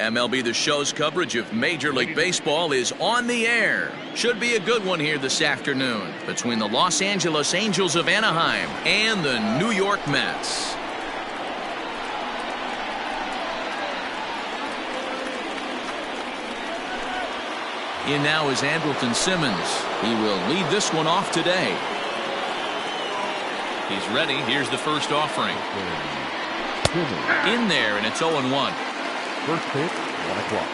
MLB The Show's coverage of Major League Baseball is on the air. Should be a good one here this afternoon between the Los Angeles Angels of Anaheim and the New York Mets. In now is Andrelton Simmons. He will lead this one off today. He's ready. Here's the first offering. In there, and it's 0-1. First pitch, 1 o'clock.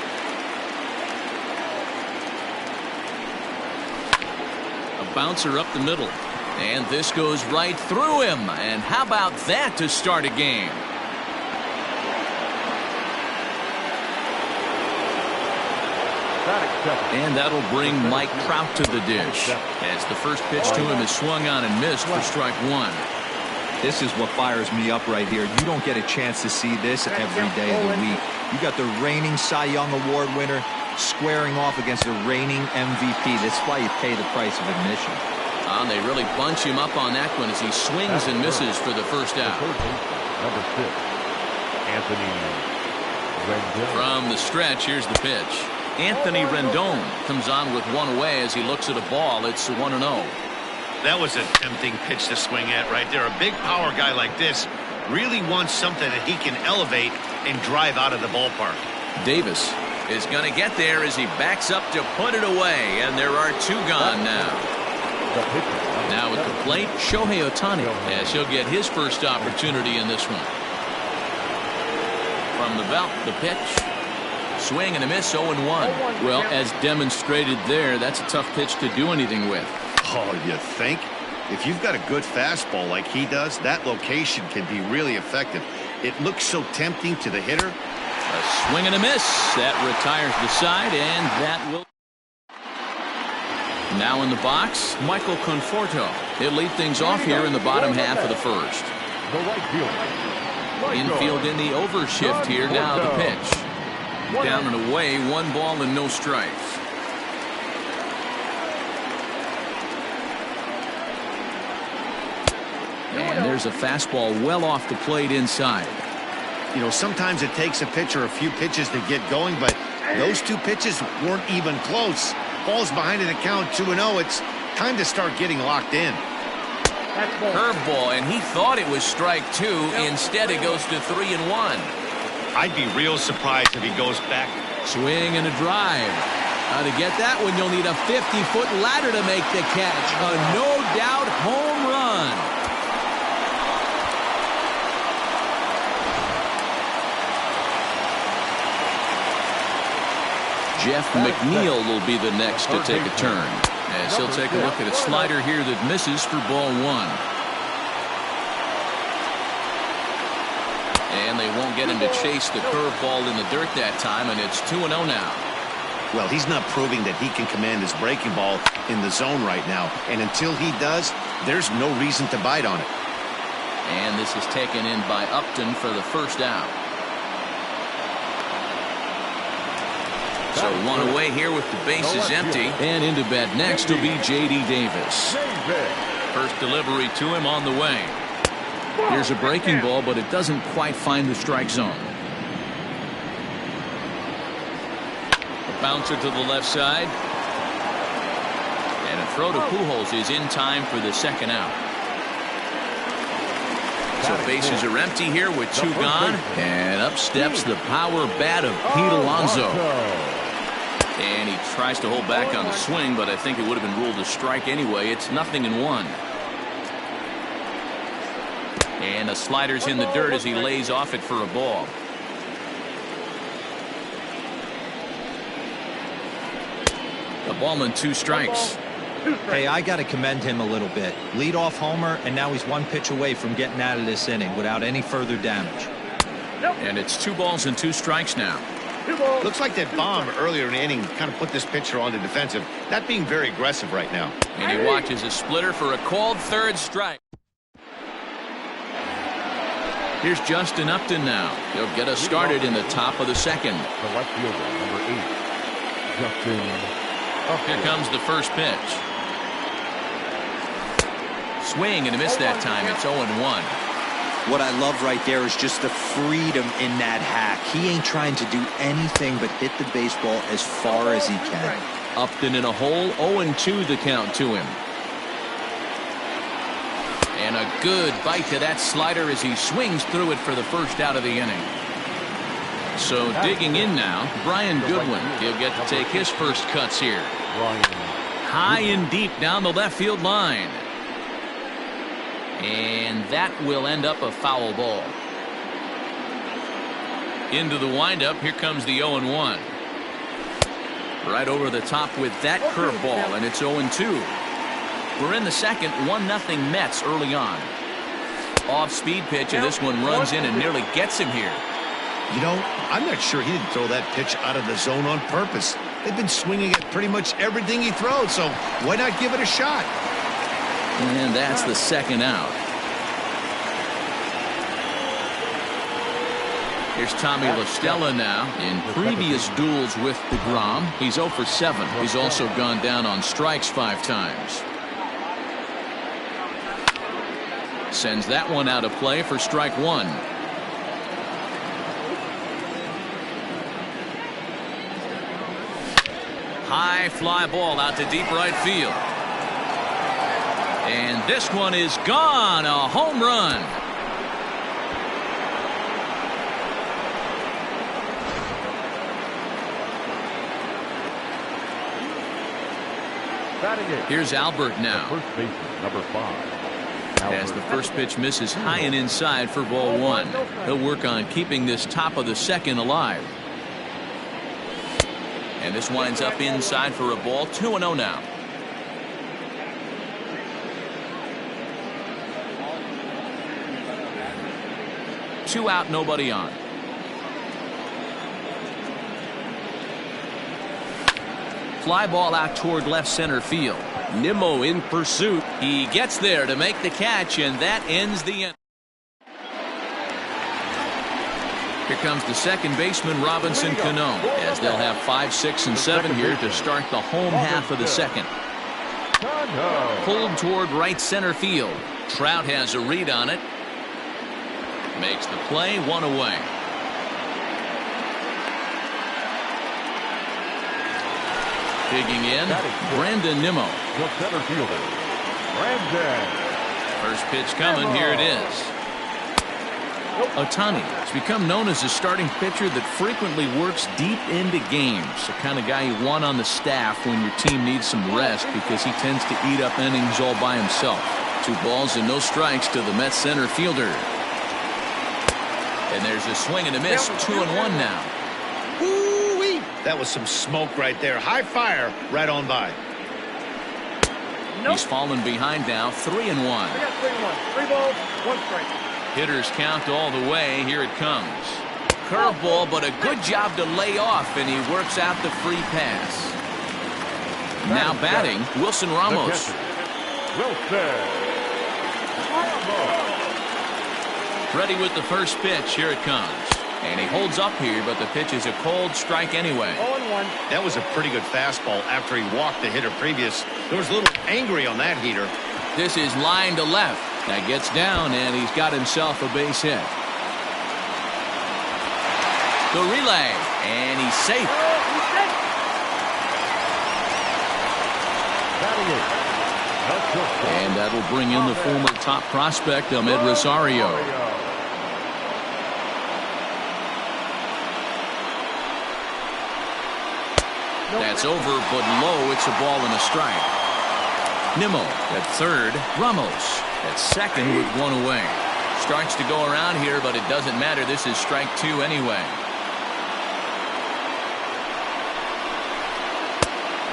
A bouncer up the middle. And this goes right through him. And how about that to start a game? And that'll bring Mike Trout to the dish as the first pitch to him is swung on and missed for strike one. This is what fires me up right here. You don't get a chance to see this every day of the week. You got the reigning Cy Young Award winner squaring off against the reigning MVP. That's why you pay the price of admission. They really bunch him up on that one as he swings and misses for the first out. Number 6, Anthony Rendon. From the stretch, here's the pitch. Anthony Rendon comes on with one away as he looks at a ball. It's 1-0. That was a tempting pitch to swing at right there. A big power guy like this really wants something that he can elevate and drive out of the ballpark. Davis is going to get there as he backs up to put it away, and there are two gone now. Now at the plate, Shohei Ohtani, as he'll get his first opportunity in this one. From the belt, the pitch. Swing and a miss, 0-1. Well, as demonstrated there, that's a tough pitch to do anything with. Oh, you think? If you've got a good fastball like he does, that location can be really effective. It looks so tempting to the hitter. A swing and a miss. That retires the side, and that will... Now in the box, Michael Conforto. He'll lead things off here in the bottom half of the first. Infield in the overshift here. Now the pitch. Down and away, 1 ball and no strikes. And there's a fastball well off the plate inside. You know, sometimes it takes a pitcher a few pitches to get going, but those 2 pitches weren't even close. Ball's behind in the count, 2-0. It's time to start getting locked in. Curveball, and he thought it was strike 2. Instead, it goes to 3-1. I'd be real surprised if he goes back. Swing and a drive. To get that one, you'll need a 50-foot ladder to make the catch. A no-doubt home run. Jeff McNeil will be the next to take a turn, as he'll take a look at a slider here that misses for ball 1. And they won't get him to chase the curveball in the dirt that time, and it's 2-0 now. Well, he's not proving that he can command his breaking ball in the zone right now, and until he does, there's no reason to bite on it. And this is taken in by Upton for the first out. So 1 away here with the bases empty, and into bat next will be J.D. Davis. First delivery to him on the way. Here's a breaking ball, but it doesn't quite find the strike zone. A bouncer to the left side. And a throw to Pujols is in time for the second out. So bases are empty here with 2 gone. And up steps the power bat of Pete Alonso. And he tries to hold back on the swing, but I think it would have been ruled a strike anyway. It's 0-1. And the slider's in the dirt as he lays off it for a ball. A ball and 2 strikes. Hey, I got to commend him a little bit. Leadoff homer, and now he's 1 pitch away from getting out of this inning without any further damage. And it's 2 balls and 2 strikes now. Looks like that bomb earlier in the inning kind of put this pitcher on the defensive. Not being very aggressive right now. And he watches a splitter for a called 3rd strike. Here's Justin Upton now. He'll get us started in the top of the second. The left fielder, number 8, Justin Upton. Here comes the first pitch. Swing and a miss that time. It's 0-1. What I love right there is just the freedom in that hack. He ain't trying to do anything but hit the baseball as far as he can. Upton in a hole, 0-2 the count to him. And a good bite to that slider as he swings through it for the first out of the inning. So digging in now, Brian Goodwin. He'll get to take his first cuts here. High and deep down the left field line. And that will end up a foul ball. Into the windup, here comes the 0-1. Right over the top with that curveball, and it's 0-2. We're in the second, 1-0 Mets early on. Off-speed pitch, and this one runs in and nearly gets him here. You know, I'm not sure he didn't throw that pitch out of the zone on purpose. They've been swinging at pretty much everything he throws, so why not give it a shot? And that's the second out. Here's Tommy La Stella now. In previous duels with DeGrom, he's 0 for 7. He's also gone down on strikes 5 times. Sends that one out of play for strike 1. High fly ball out to deep right field. And this one is gone. A home run. Here's Albert now. First baseman, number 5. As the first pitch misses high and inside for ball 1. He'll work on keeping this top of the second alive. And this winds up inside for a ball. 2-0 now. Two out, nobody on. Fly ball out toward left center field. Nimmo in pursuit. He gets there to make the catch, and that ends the inning. Here comes the second baseman, Robinson Cano, as they'll have 5, 6, and 7 here to start the home half of the second. Pulled toward right center field. Trout has a read on it. Makes the play, 1 away. Digging in, Brandon Nimmo. The center fielder, Brandon. First pitch coming, here it is. Ohtani has become known as a starting pitcher that frequently works deep into games. The kind of guy you want on the staff when your team needs some rest because he tends to eat up innings all by himself. 2 balls and no strikes to the Mets center fielder. And there's a swing and a miss, 2-1 now. Woo-wee! That was some smoke right there. High fire right on by. He's fallen behind now, 3-1. I got 3-1. 3 balls, 1 strike. Hitters count all the way. Here it comes. Curveball, but a good job to lay off, and he works out the free pass. Now batting, Wilson Ramos. Ready with the first pitch. Here it comes. And he holds up here, but the pitch is a cold strike anyway. 0-1. That was a pretty good fastball after he walked the hitter previous. There was a little angry on that heater. This is line to left. That gets down, and he's got himself a base hit. The relay, and he's safe. And that'll bring in the former top prospect, Ahmed Rosario. That's over, but low. It's a ball and a strike. Nimmo at third. Ramos at second with 1 away. Starts to go around here, but it doesn't matter. This is strike 2 anyway.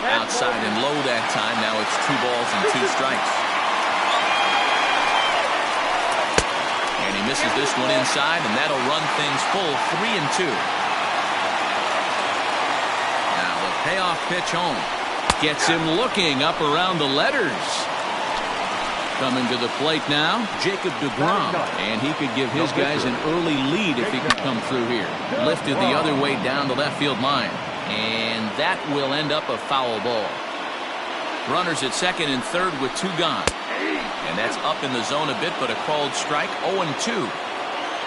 Outside and low that time. Now it's 2 balls and 2 strikes. And he misses this one inside, and that'll run things full, 3-2. Now the payoff pitch home. Gets him looking up around the letters. Coming to the plate now, Jacob deGrom, and he could give his guys an early lead if he can come through here. Lifted the other way down the left field line, and that will end up a foul ball. Runners at second and third with 2 gone. And And that's up in the zone a bit, but a called strike. 0-2.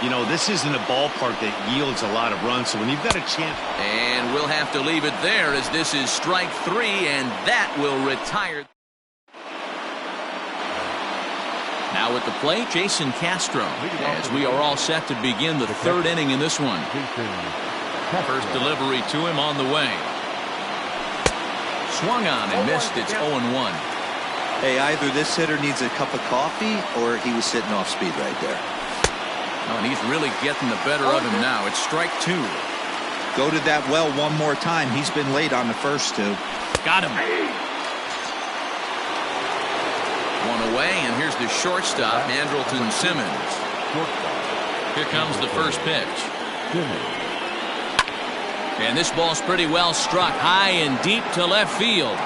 You know, this isn't a ballpark that yields a lot of runs, so when you've got a chance. And we'll have to leave it there as this is strike 3, and that will retire. Now at the plate, Jason Castro, as we are all set to begin the third inning in this one. First delivery to him on the way. Swung on and missed. It's 0-1. Hey, either this hitter needs a cup of coffee or he was sitting off speed right there. Oh, and he's really getting the better of him now. It's strike 2. Go to that well one more time. He's been late on the first 2. Got him. One away, and here's the shortstop, Andrelton Simmons. Here comes the first pitch. And this ball's pretty well struck high and deep to left field.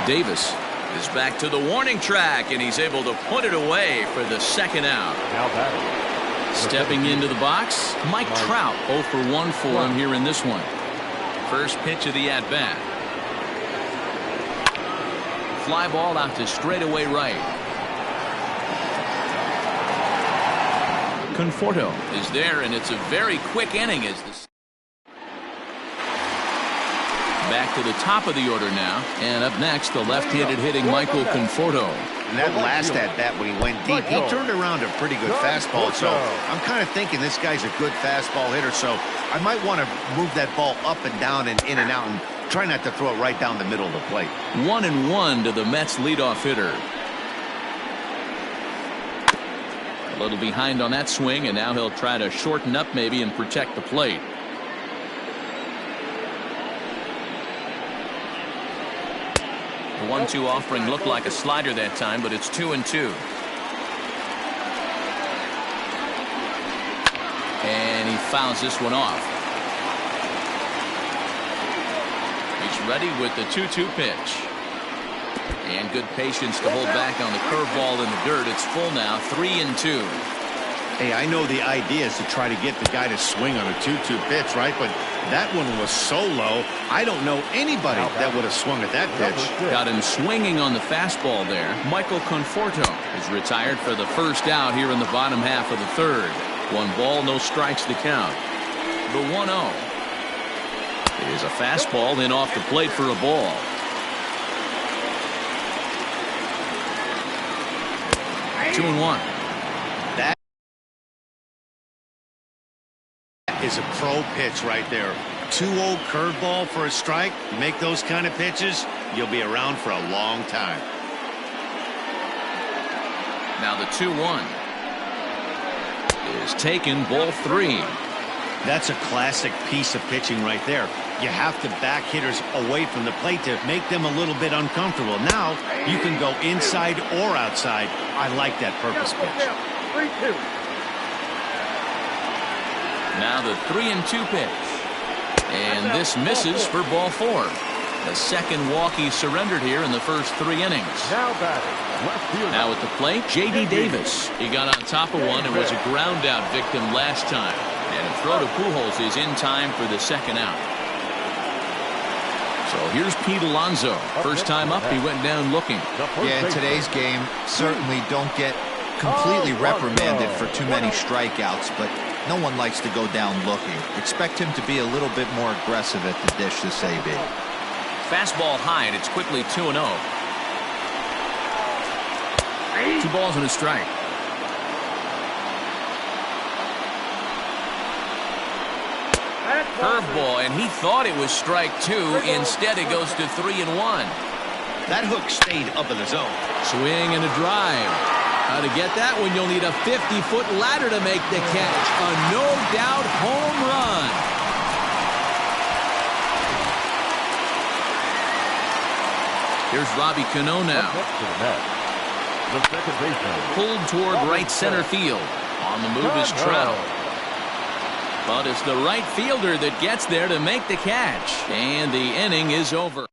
Davis is back to the warning track, and he's able to put it away for the second out. Now batting. Stepping into the box, Mike Trout 0 for 1 for him here in this one. First pitch of the at-bat. Fly ball out to straightaway right. Conforto is there, and it's a very quick inning as this. Back to the top of the order now, and up next the left-handed hitting Michael Conforto. And that last at-bat when he went deep, he turned around a pretty good fastball. So I'm kind of thinking this guy's a good fastball hitter, so I might want to move that ball up and down and in and out and try not to throw it right down the middle of the plate. 1-1 to the Mets leadoff hitter. A little behind on that swing, and now he'll try to shorten up maybe and protect the plate. The 1-2 offering looked like a slider that time, but it's 2-2. And he fouls this one off. He's ready with the 2-2 pitch. And good patience to hold back on the curveball in the dirt. It's full now, 3-2. Hey, I know the idea is to try to get the guy to swing on a 2-2 pitch, right? But that one was so low, I don't know anybody that would have swung at that pitch. Got him swinging on the fastball there. Michael Conforto is retired for the first out here in the bottom half of the third. 1 ball, no strikes to count. The 1-0 is a fastball, then off the plate for a ball. Two and 1. That is a pro pitch right there. 2-0 curveball for a strike. You make those kind of pitches, you'll be around for a long time. Now the 2-1 is taken, ball 3. That's a classic piece of pitching right there. You have to back hitters away from the plate to make them a little bit uncomfortable. Now you can go inside or outside. I like that purpose pitch. 3-2. Now the 3-2 pitch. And this misses for ball 4. The second walk he surrendered here in the first 3 innings. Now batting, left fielder. Now at the plate, J.D. Davis. He got on top of one and was a ground out victim last time. And a throw to Pujols is in time for the second out. So here's Pete Alonso. First time up, he went down looking. Yeah, in today's game, certainly don't get completely reprimanded for too many strikeouts, but no one likes to go down looking. Expect him to be a little bit more aggressive at the dish this AB. Fastball high, and it's quickly 2-0. 2 balls and a strike. Curveball, and he thought it was strike 2. Instead, it goes to 3-1. That hook stayed up in the zone. Swing and a drive. How to get that one? You'll need a 50-foot ladder to make the catch. A no-doubt home run. Here's Robbie Cano now. The second baseman. Pulled toward right center field. On the move is Trout. But it's the right fielder that gets there to make the catch. And the inning is over.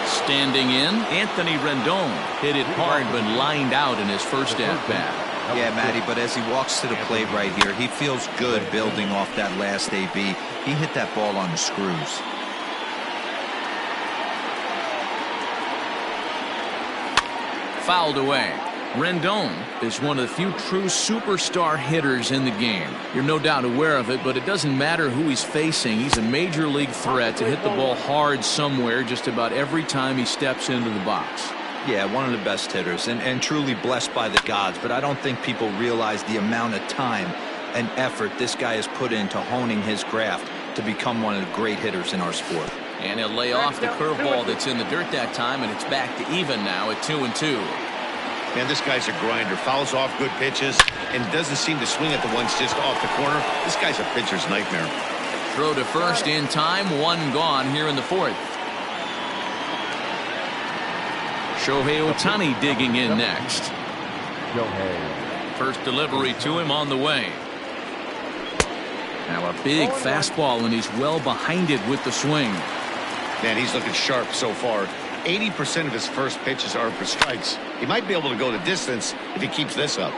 Standing in, Anthony Rendon hit it hard but lined out in his first at-bat. Yeah, Matty, but as he walks to the plate right here, he feels good building off that last AB. He hit that ball on the screws. Fouled away. Rendon is one of the few true superstar hitters in the game. You're no doubt aware of it, but it doesn't matter who he's facing. He's a major league threat to hit the ball hard somewhere just about every time he steps into the box. Yeah, one of the best hitters and truly blessed by the gods, but I don't think people realize the amount of time and effort this guy has put into honing his craft to become one of the great hitters in our sport. And he'll lay off the curveball that's in the dirt that time, and it's back to even now at 2-2. Man, this guy's a grinder. Fouls off good pitches and doesn't seem to swing at the ones just off the corner. This guy's a pitcher's nightmare. Throw to first in time. One gone here in the fourth. Shohei Ohtani digging in next. First delivery to him on the way. Now a big fastball, and he's well behind it with the swing. Man, he's looking sharp so far. 80% of his first pitches are for strikes. He might be able to go the distance if he keeps this up.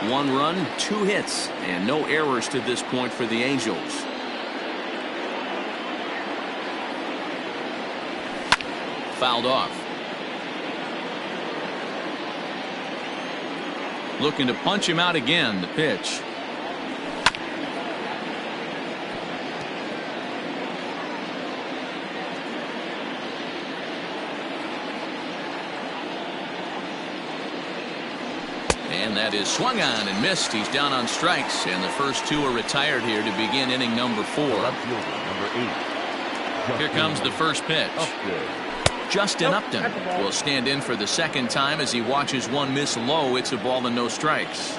1 run, 2 hits, and no errors to this point for the Angels. Fouled off. Looking to punch him out again. The pitch. And that is swung on and missed. He's down on strikes, and the first 2 are retired here to begin inning number 4. Here comes the first pitch. Justin Upton will stand in for the second time as he watches one miss low. It's a ball and no strikes.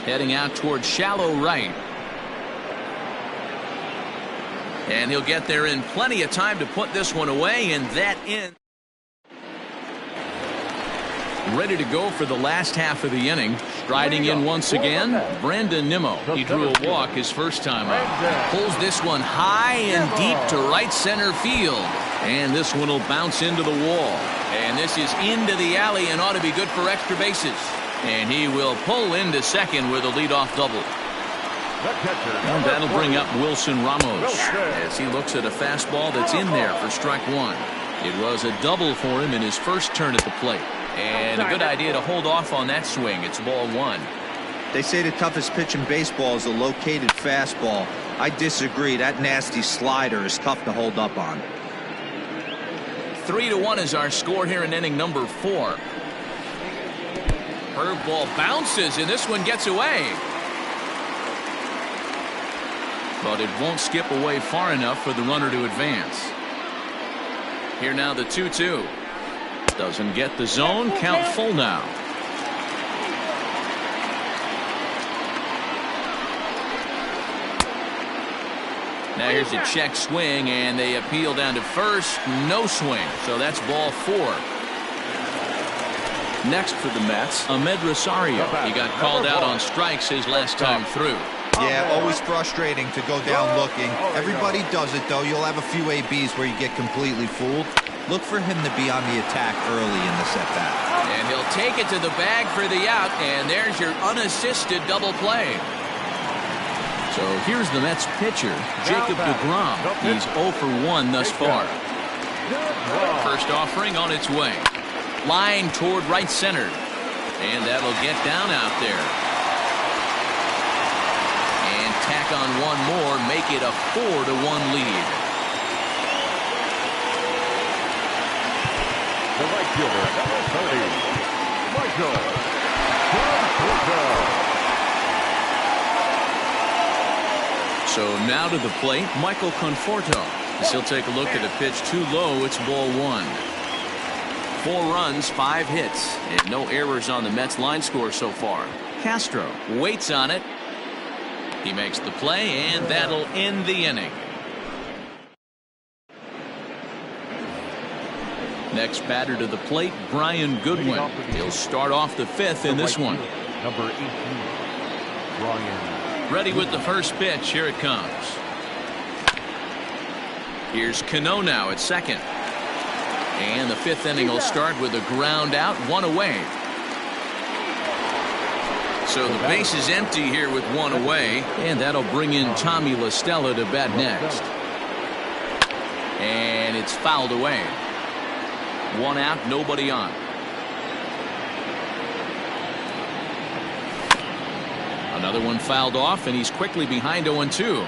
Heading out towards shallow right. And he'll get there in plenty of time to put this one away, and that in. Ready to go for the last half of the inning. Striding in once again, Brandon Nimmo. He drew a walk his first time out. Pulls this one high and deep to right center field. And this one will bounce into the wall. And this is into the alley and ought to be good for extra bases. And he will pull into second with a leadoff double. And that'll bring up Wilson Ramos as he looks at a fastball that's in there for strike 1. It was a double for him in his first turn at the plate. And a good idea to hold off on that swing. It's ball 1. They say the toughest pitch in baseball is a located fastball. I disagree. That nasty slider is tough to hold up on. 3-1 is our score here in inning number 4. Curveball bounces, and this one gets away. But it won't skip away far enough for the runner to advance. Here now the 2-2. Doesn't get the zone. Count full now. Now here's a check swing, and they appeal down to first. No swing. So that's ball 4. Next for the Mets, Ahmed Rosario. He got called out on strikes his last time through. Yeah, always frustrating to go down looking. Everybody does it, though. You'll have a few ABs where you get completely fooled. Look for him to be on the attack early in the setback. And he'll take it to the bag for the out, and there's your unassisted double play. So here's the Mets pitcher, Jacob deGrom. He's 0 for 1 thus far. First offering on its way. Line toward right center. And that'll get down out there. And tack on one more, make it a 4-1 lead. The right fielder, number 30, Michael Conforto. So now to the plate, Michael Conforto. As he'll take a look at a pitch too low. It's ball 1. 4 runs, 5 hits, and no errors on the Mets line score so far. Castro waits on it. He makes the play, and that'll end the inning. Next batter to the plate, Brian Goodwin. He'll start off the 5th in this one. Number 18, Brian. Ready with the first pitch. Here it comes. Here's Cano now at second. And the 5th inning will start with a ground out, 1 away. So the base is empty here with 1 away. And that'll bring in Tommy La Stella to bat next. And it's fouled away. 1 out, nobody on. Another one fouled off, and he's quickly behind 0-2.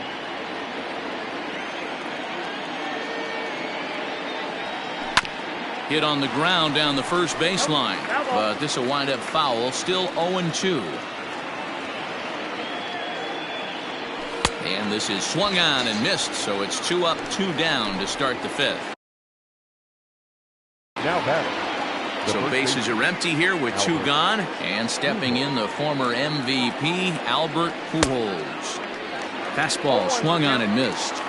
Hit on the ground down the first baseline, but this will wind up foul. Still 0-2. And this is swung on and missed, so it's 2 up, 2 down to start the 5th. Now batting. So bases are empty here with 2 gone, and stepping in the former MVP Albert Pujols. Fastball swung on and missed.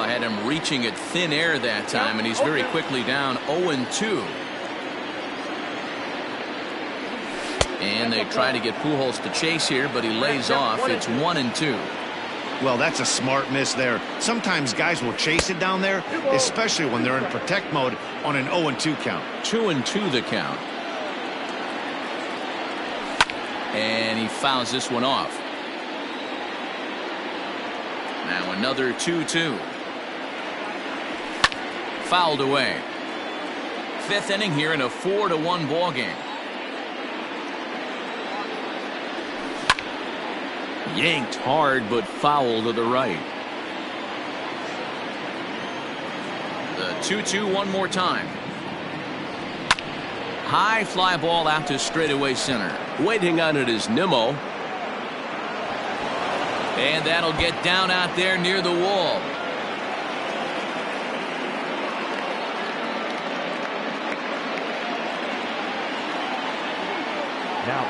Had him reaching at thin air that time, and he's very quickly down 0-2. And they try to get Pujols to chase here, but he lays off. It's 1-2. Well, that's a smart miss there. Sometimes guys will chase it down there, especially when they're in protect mode on an 0-2 count. 2-2 the count. And he fouls this one off. Now another 2-2. Fouled away. 5th inning here in a 4-1 ball game. Yanked hard, but foul to the right. The 2-2 one more time. High fly ball out to straightaway center. Waiting on it is Nimmo. And that'll get down out there near the wall.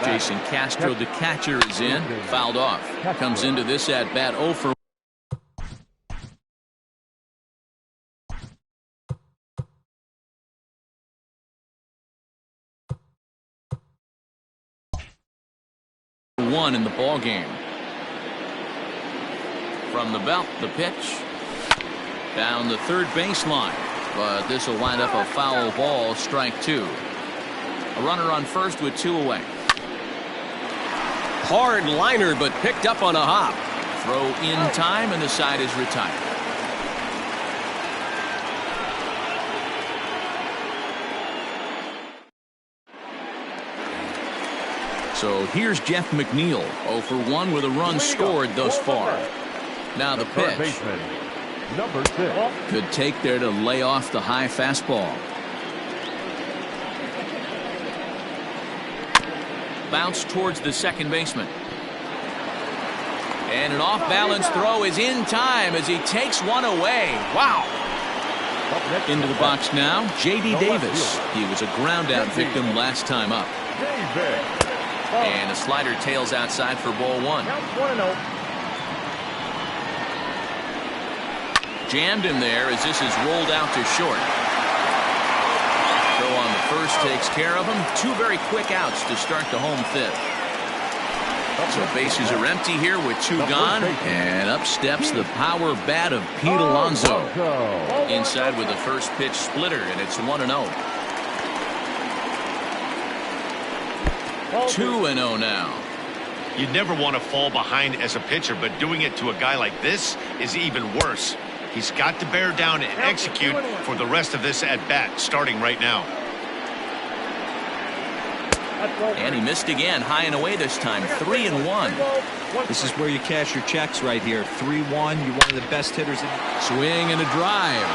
Jason Castro, the catcher, is in. Fouled off. Comes into this at bat 0 for 1 in the ball game. From the belt, the pitch down the third baseline, but this will wind up a foul ball. Strike 2. A runner on first with 2 away. Hard liner, but picked up on a hop. Throw in time, and the side is retired. So here's Jeff McNeil, 0 for 1 with a run scored thus far. Now the pitch. Number 6. Good take there to lay off the high fastball. Bounce towards the second baseman. And an off-balance throw is in time as he takes one away. Wow. Into the box now, J.D. Davis. He was a ground-out victim last time up. And a slider tails outside for ball 1. Jammed him there as this is rolled out to short. Throw on the first takes care of him. 2 very quick outs to start the home 5th. So bases are empty here with 2 gone. And up steps the power bat of Pete Alonso. Inside with the first pitch splitter, and it's 1-0. 2-0 now. You'd never want to fall behind as a pitcher, but doing it to a guy like this is even worse. He's got to bear down and execute for the rest of this at-bat, starting right now. And he missed again, high and away this time, 3-1. This is where you cash your checks right here. 3-1. You're one of the best hitters. Swing and a drive.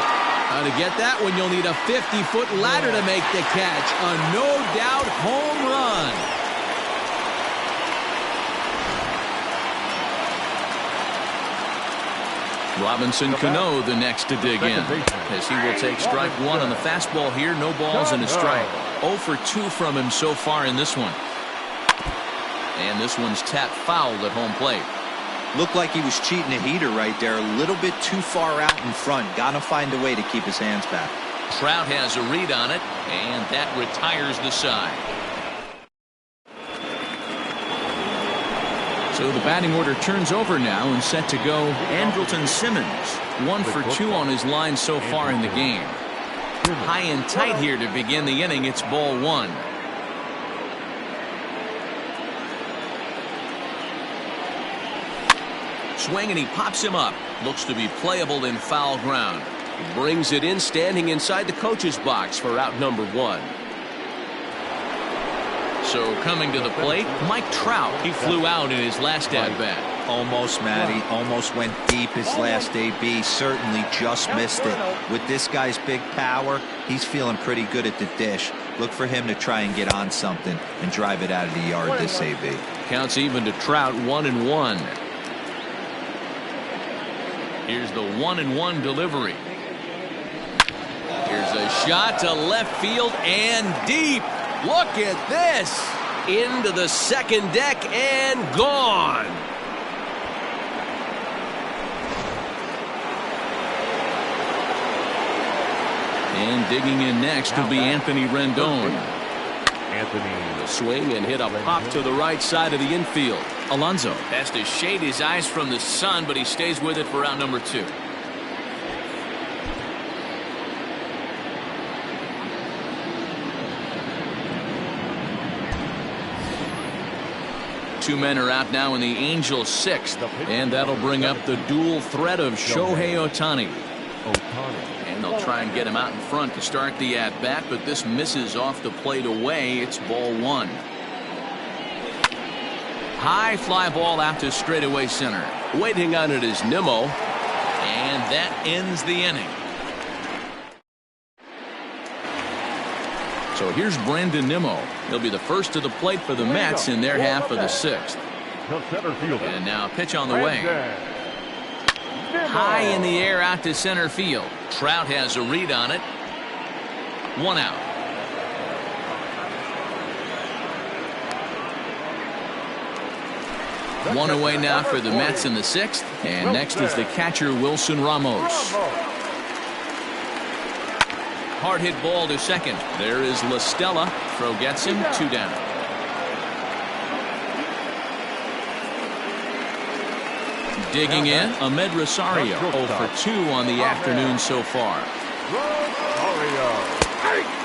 How to get that one? You'll need a 50-foot ladder to make the catch. A no-doubt home run. Robinson Cano the next to dig in, as he will take strike 1 on the fastball here. No balls and a strike. 0 for 2 from him so far in this one. And this one's tapped foul at home plate. Looked like he was cheating a heater right there. A little bit too far out in front. Gotta find a way to keep his hands back. Trout has a read on it, and that retires the side. So the batting order turns over now and set to go. Andrelton Simmons, 1 for 2 on his line so far in the game. High and tight here to begin the inning. It's ball 1. swing, and he pops him up. Looks to be playable in foul ground. He brings it in, standing inside the coach's box for out number 1. So coming to the plate, Mike Trout. He flew out in his last at-bat. Almost, Matty. Almost went deep his last AB. Certainly just missed it. With this guy's big power, he's feeling pretty good at the dish. Look for him to try and get on something and drive it out of the yard this AB. Counts even to Trout, 1-1. Here's the 1-1 delivery. Here's a shot to left field and deep. Look at this. Into the second deck and gone. And digging in next will be Anthony Rendon. Anthony. The swing and hit a pop to the right side of the infield. Alonso has to shade his eyes from the sun, but he stays with it for out number 2. Two men are out now in the Angels' 6th, and that'll bring up the dual threat of Shohei Ohtani. And they'll try and get him out in front to start the at-bat, but this misses off the plate away. It's ball 1. High fly ball out to straightaway center. Waiting on it is Nimmo. And that ends the inning. So here's Brandon Nimmo. He'll be the first to the plate for the Mets in their half of the 6th. And now pitch on the way. High in the air out to center field. Trout has a read on it. 1 out. One away now for the Mets in the 6th. And next is the catcher, Wilson Ramos. Hard hit ball to second. There is La Stella. Throw gets him. 2 down. Digging in, Ahmed Rosario. 0 for 2 on the afternoon so far.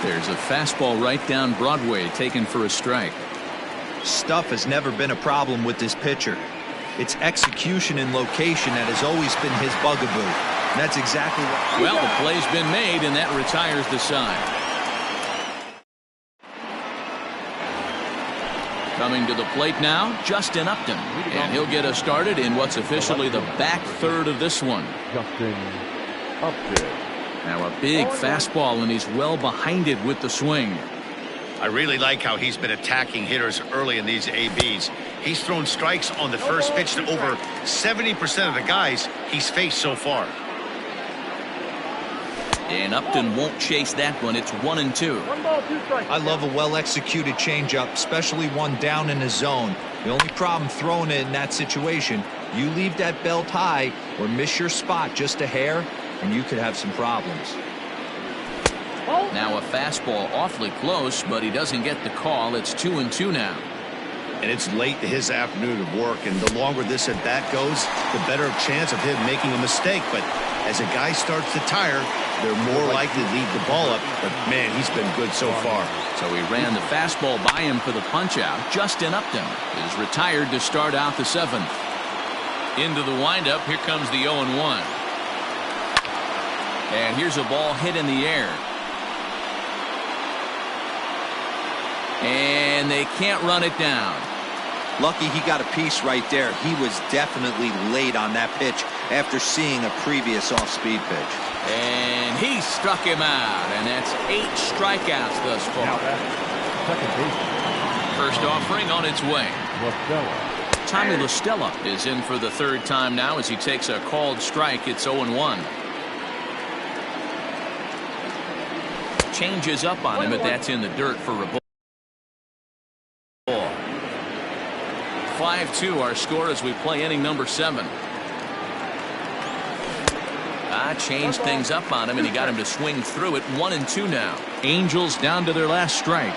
There's a fastball right down Broadway, taken for a strike. Stuff has never been a problem with this pitcher. It's execution and location that has always been his bugaboo. And that's exactly what. Well, the play's been made, and that retires the side. Coming to the plate now, Justin Upton. And he'll get us started in what's officially the back third of this one. Justin Upton. Now a big fastball, and he's well behind it with the swing. I really like how he's been attacking hitters early in these ABs. He's thrown strikes on the first pitch to over 70% of the guys he's faced so far. And Upton won't chase that one. It's 1-2. I love a well-executed changeup, especially one down in the zone. The only problem throwing it in that situation, you leave that belt high or miss your spot just a hair, and you could have some problems. Now a fastball awfully close, but he doesn't get the call. It's 2-2 now. And it's late to his afternoon of work, and the longer this at bat goes, the better chance of him making a mistake. But as a guy starts to tire, they're more likely to leave the ball up. But man, he's been good so far. So he ran the fastball by him for the punch-out. Justin Upton is retired to start out the 7th. Into the windup, here comes the 0-1. And here's a ball hit in the air. And they can't run it down. Lucky he got a piece right there. He was definitely late on that pitch after seeing a previous off-speed pitch. And he struck him out, and that's 8 strikeouts thus far. First offering on its way. Tommy La Stella is in for the 3rd time now as he takes a called strike. It's 0-1. Changes up on him, but that's in the dirt for a ball. 5-2 our score as we play inning number 7. Changed things up on him, and he got him to swing through it. 1-2 now. Angels down to their last strike.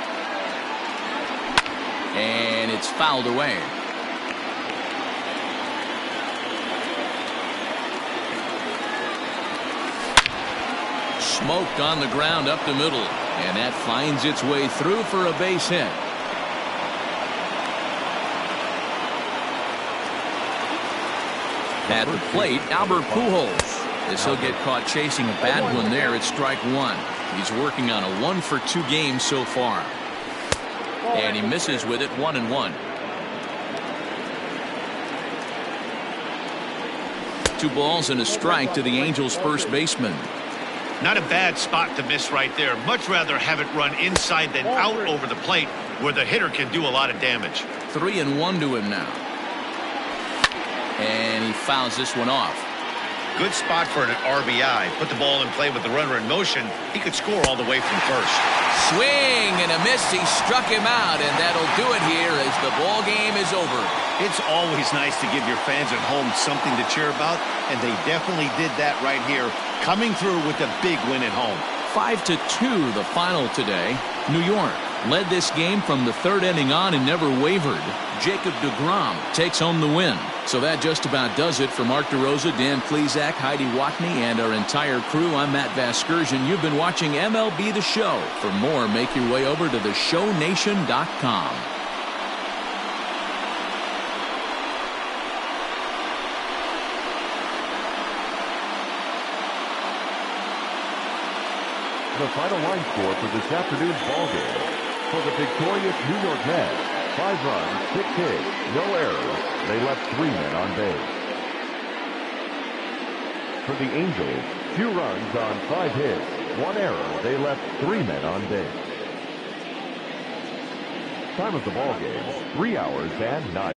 And it's fouled away. Smoked on the ground up the middle, and that finds its way through for a base hit. At the plate, Albert Pujols. As he'll get caught chasing a bad one there, it's strike one. He's working on a 1-for-2 game so far. And he misses with it, 1-1. 2 balls and a strike to the Angels' first baseman. Not a bad spot to miss right there. Much rather have it run inside than out over the plate where the hitter can do a lot of damage. 3-1 to him now. And he fouls this one off. Good spot for an RBI. Put the ball in play with the runner in motion. He could score all the way from first. Swing and a miss. He struck him out, and that'll do it here as the ball game is over. It's always nice to give your fans at home something to cheer about, and they definitely did that right here, coming through with a big win at home. 5-2 the final today. New York led this game from the 3rd inning on and never wavered. Jacob deGrom takes home the win. So that just about does it for Mark DeRosa, Dan Plesac, Heidi Watney, and our entire crew. I'm Matt Vasgersian. You've been watching MLB The Show. For more, make your way over to theshownation.com. The final line score for this afternoon's ballgame. For the victorious New York Mets, 5 runs, 6 hits, no errors. They left 3 men on base. For the Angels, 2 runs on 5 hits, 1 error. They left 3 men on base. Time of the ballgame, 3 hours and 9